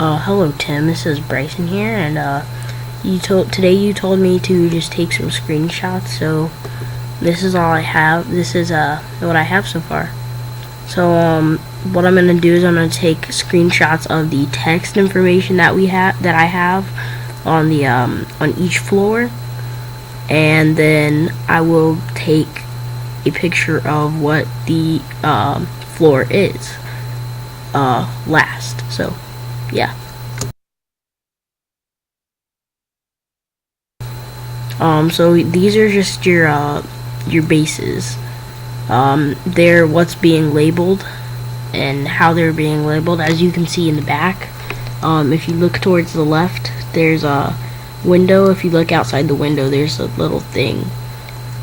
Hello Tim, this is Bryson here, and today you told me to just take some screenshots, so this is all I have. This is what I have so far. So what I'm gonna do is I'm gonna take screenshots of the text information that I have on the on each floor, and then I will take a picture of what the floor is last. So yeah. So these are just your bases. They're what's being labeled and how they're being labeled, as you can see in the back. If you look towards the left, there's a window. If you look outside the window, there's a little thing.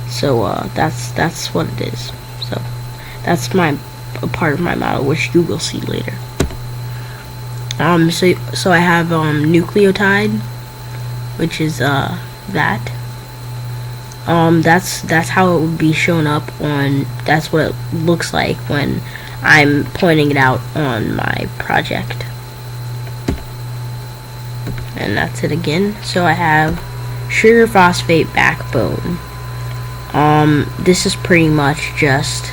So that's what it is. So that's a part of my model, which you will see later. So I have nucleotide, which is that. That's how it would be shown up on. That's what it looks like when I'm pointing it out on my project. And that's it again. So I have sugar phosphate backbone. This is pretty much just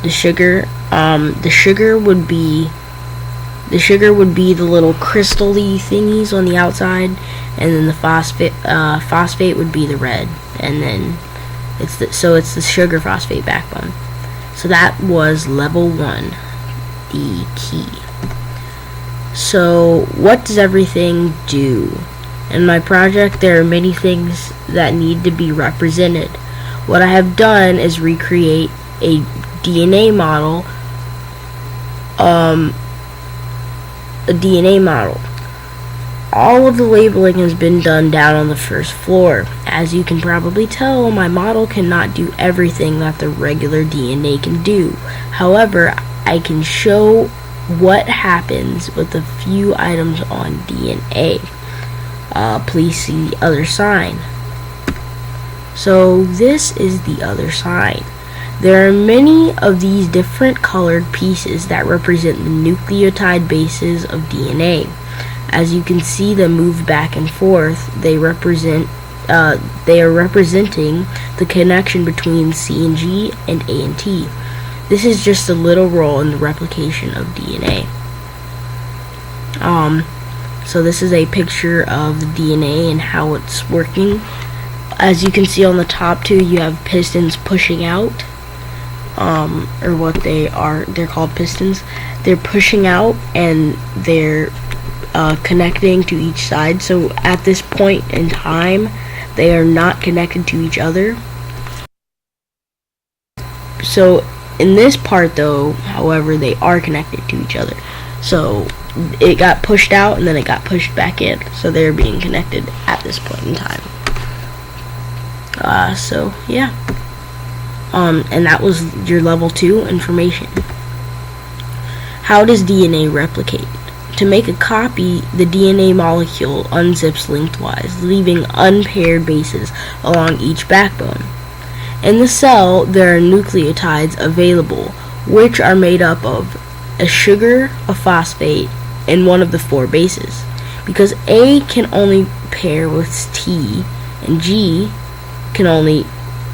the sugar. The sugar would be the little crystal-y thingies on the outside, and then the phosphate would be the red, and then it's the sugar phosphate backbone. So that was level 1, the key. So what does everything do? In my project, there are many things that need to be represented. What I have done is recreate a DNA model. All of the labeling has been done down on the first floor. As you can probably tell, my model cannot do everything that the regular DNA can do. However, I can show what happens with a few items on DNA. Please see the other sign. So this is the other sign. There are many of these different colored pieces that represent the nucleotide bases of DNA. As you can see them move back and forth, they are representing the connection between C and G and A and T. This is just a little role in the replication of DNA. So this is a picture of the DNA and how it's working. As you can see on the top too, you have pistons pushing out. Or what they're called pistons. They're pushing out and they're connecting to each side. So at this point in time, they are not connected to each other. So in this part though, however, they are connected to each other. So it got pushed out and then it got pushed back in. So they're being connected at this point in time. So yeah. And that was your level 2 information. How does DNA replicate? To make a copy, the DNA molecule unzips lengthwise, leaving unpaired bases along each backbone. In the cell, there are nucleotides available, which are made up of a sugar, a phosphate, and one of the 4 bases. Because A can only pair with T, and G can only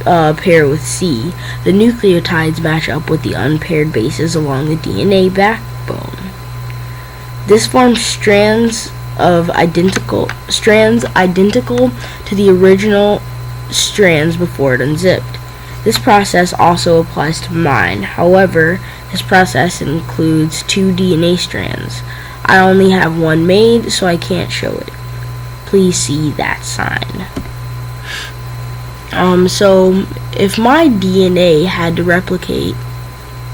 pair with C, the nucleotides match up with the unpaired bases along the DNA backbone. This forms strands identical to the original strands before it unzipped. This process also applies to mine. However, this process includes 2 DNA strands. I only have 1 made, so I can't show it. Please see that sign. So if my DNA had to replicate,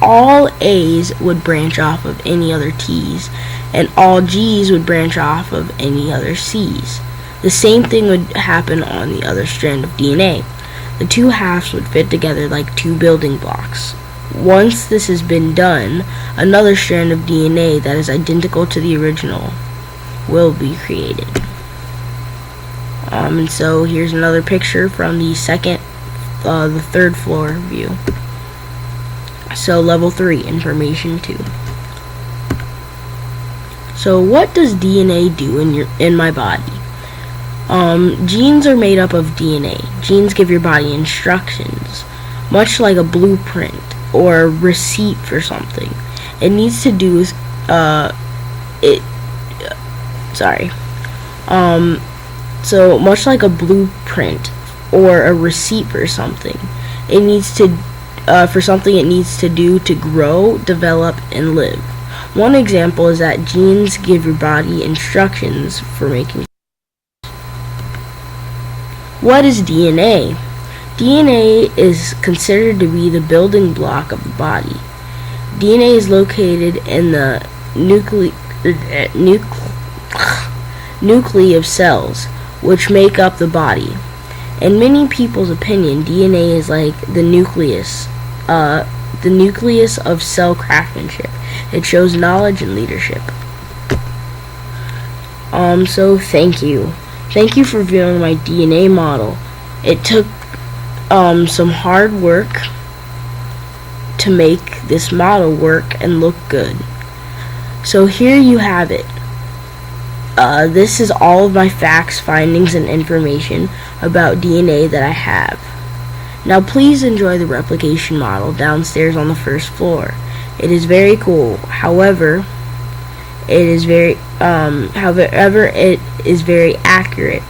all A's would branch off of any other T's, and all G's would branch off of any other C's. The same thing would happen on the other strand of DNA. The 2 halves would fit together like 2 building blocks. Once this has been done, another strand of DNA that is identical to the original will be created. And so here's another picture from the third floor view. So level 3, information 2. So what does DNA do in my body? Genes are made up of DNA. Genes give your body instructions, much like a blueprint or a receipt for something. It needs to do with so much like a blueprint or a receipt for something. It needs to for something it needs to do to grow, develop, and live. One example is that genes give your body instructions for making. What is DNA? DNA is considered to be the building block of the body. DNA is located in the nuclei of cells, which make up the body. In many people's opinion, DNA is like the nucleus of cell craftsmanship. It shows knowledge and leadership. So thank you. Thank you for viewing my DNA model. It took some hard work to make this model work and look good. So here you have it. This is all of my facts, findings, and information about DNA that I have. Now please enjoy the replication model downstairs on the first floor. It is very cool. However, it is very accurate.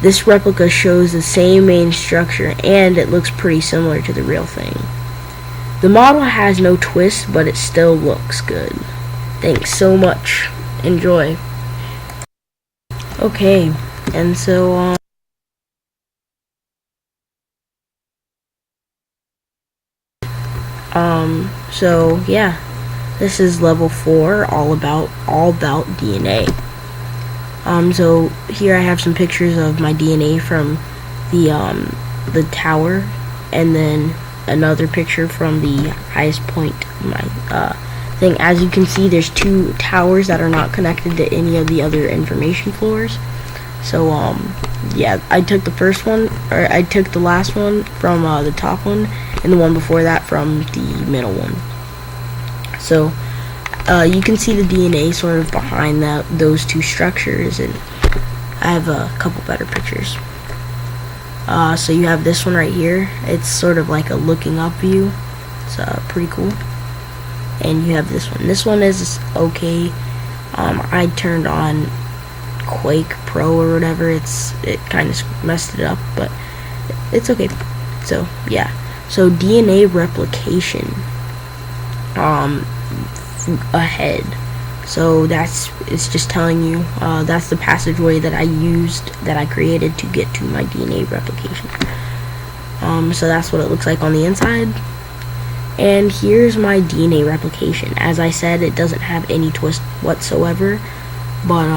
This replica shows the same main structure and it looks pretty similar to the real thing. The model has no twist, but it still looks good. Thanks so much. Enjoy. Okay, and so yeah, this is level 4, all about DNA. So here I have some pictures of my DNA from the tower, and then another picture from the highest point of my thing. As you can see, there's 2 towers that are not connected to any of the other information floors. So yeah, I took the last one from the top one, and the one before that from the middle one. So you can see the DNA sort of behind those 2 structures, and I have a couple better pictures. So you have this one right here. It's sort of like a looking up view. It's pretty cool. And you have this one. This one is okay. I turned on Quake Pro or whatever. It kind of messed it up, but it's okay. So yeah. So DNA replication. Ahead. So it's just telling you that's the passageway that I created to get to my DNA replication. So that's what it looks like on the inside. And here's my DNA replication. As I said, it doesn't have any twist whatsoever, but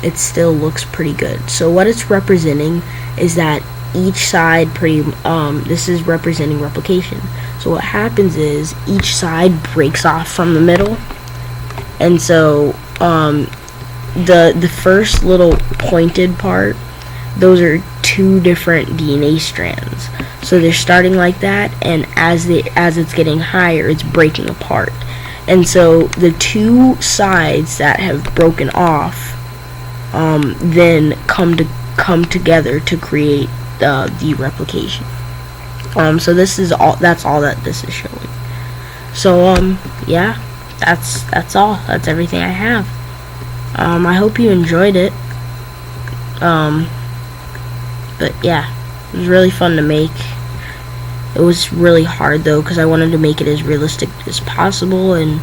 it still looks pretty good. So what it's representing is that each side this is representing replication. So what happens is each side breaks off from the middle, and so the first little pointed part, those are 2 different DNA strands. So they're starting like that, and as it's getting higher, it's breaking apart. And so the 2 sides that have broken off then come together to create the replication. So that's all that this is showing. So yeah, that's all. That's everything I have. I hope you enjoyed it. But yeah, it was really fun to make. It was really hard though, because I wanted to make it as realistic as possible and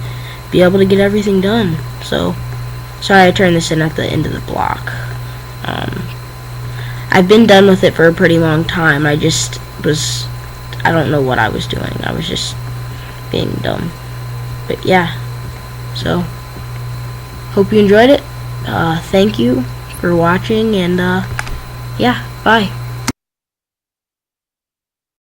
be able to get everything done. So sorry I turned this in at the end of the block. I've been done with it for a pretty long time. I don't know what I was doing. I was just being dumb. But yeah, so hope you enjoyed it. Thank you for watching, and yeah, bye.